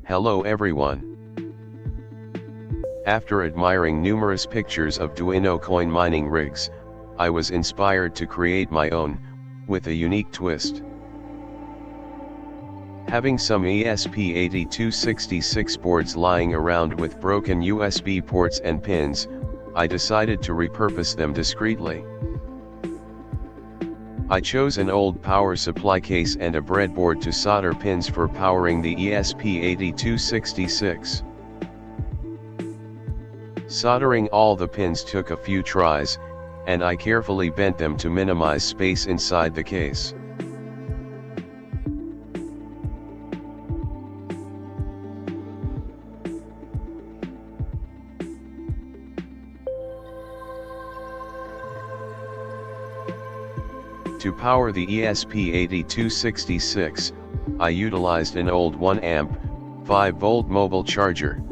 Hello everyone. After admiring numerous pictures of Duino coin mining rigs, I was inspired to create my own, with a unique twist. Having some esp8266 boards lying around with broken USB ports and pins, I decided to repurpose them discreetly. I chose an old power supply case and a breadboard to solder pins for powering the esp8266. Soldering all the pins took a few tries, and I carefully bent them to minimize space inside the case. To power the esp8266, I utilized an old 1 amp, 5 volt mobile charger.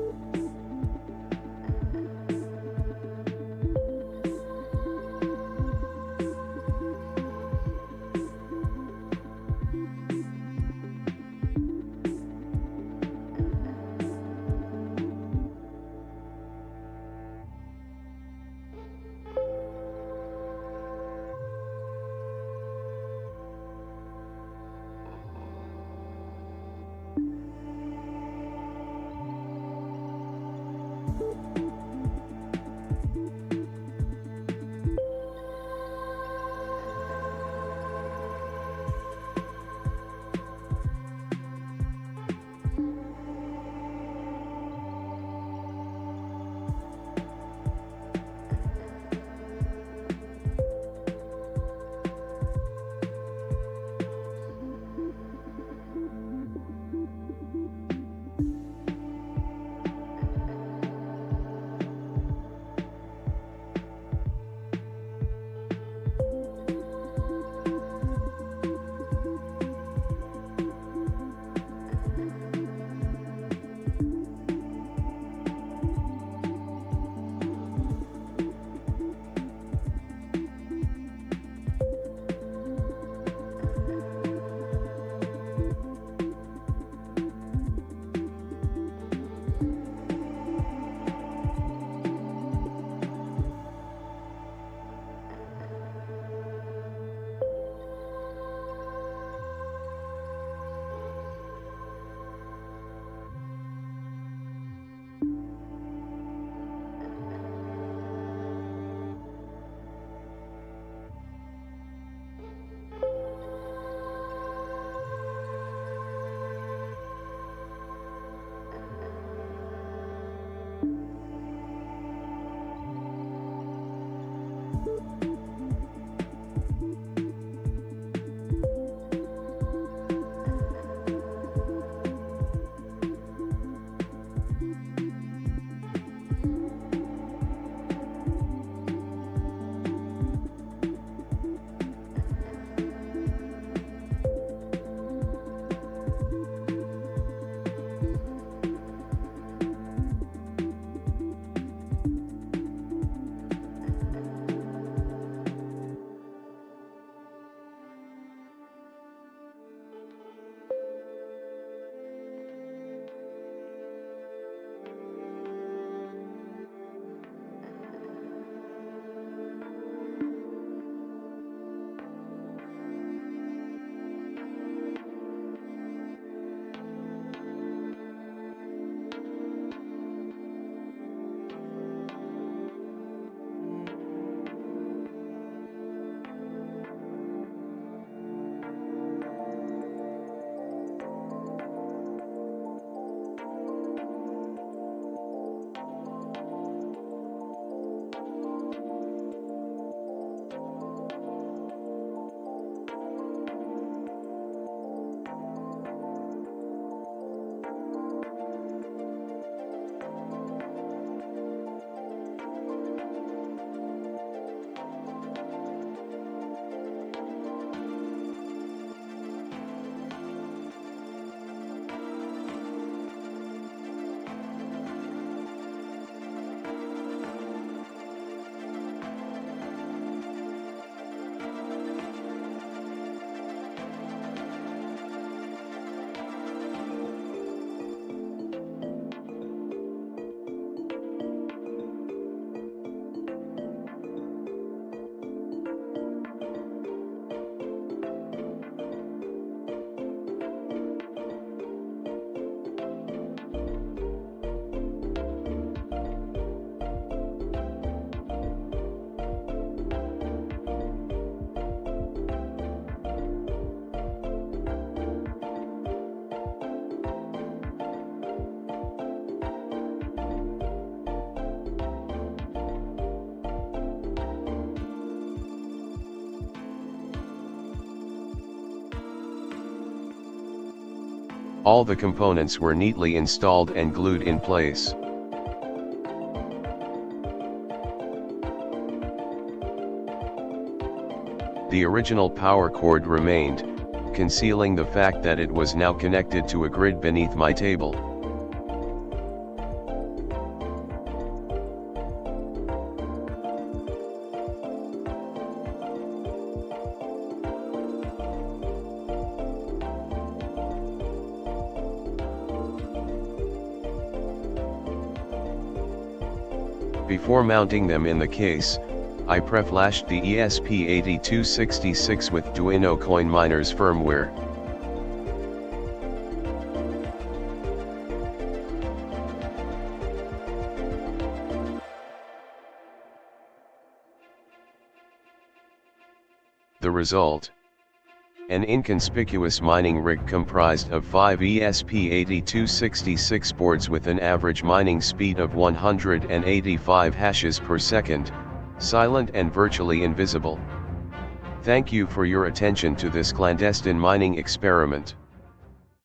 All the components were neatly installed and glued in place. The original power cord remained, concealing the fact that it was now connected to a grid beneath my table. Before mounting them in the case, I pre-flashed the esp8266 with Duino Coin Miner's firmware. The result: an inconspicuous mining rig comprised of 5 esp8266 boards with an average mining speed of 185 hashes per second, silent and virtually invisible. Thank you for your attention to this clandestine mining experiment.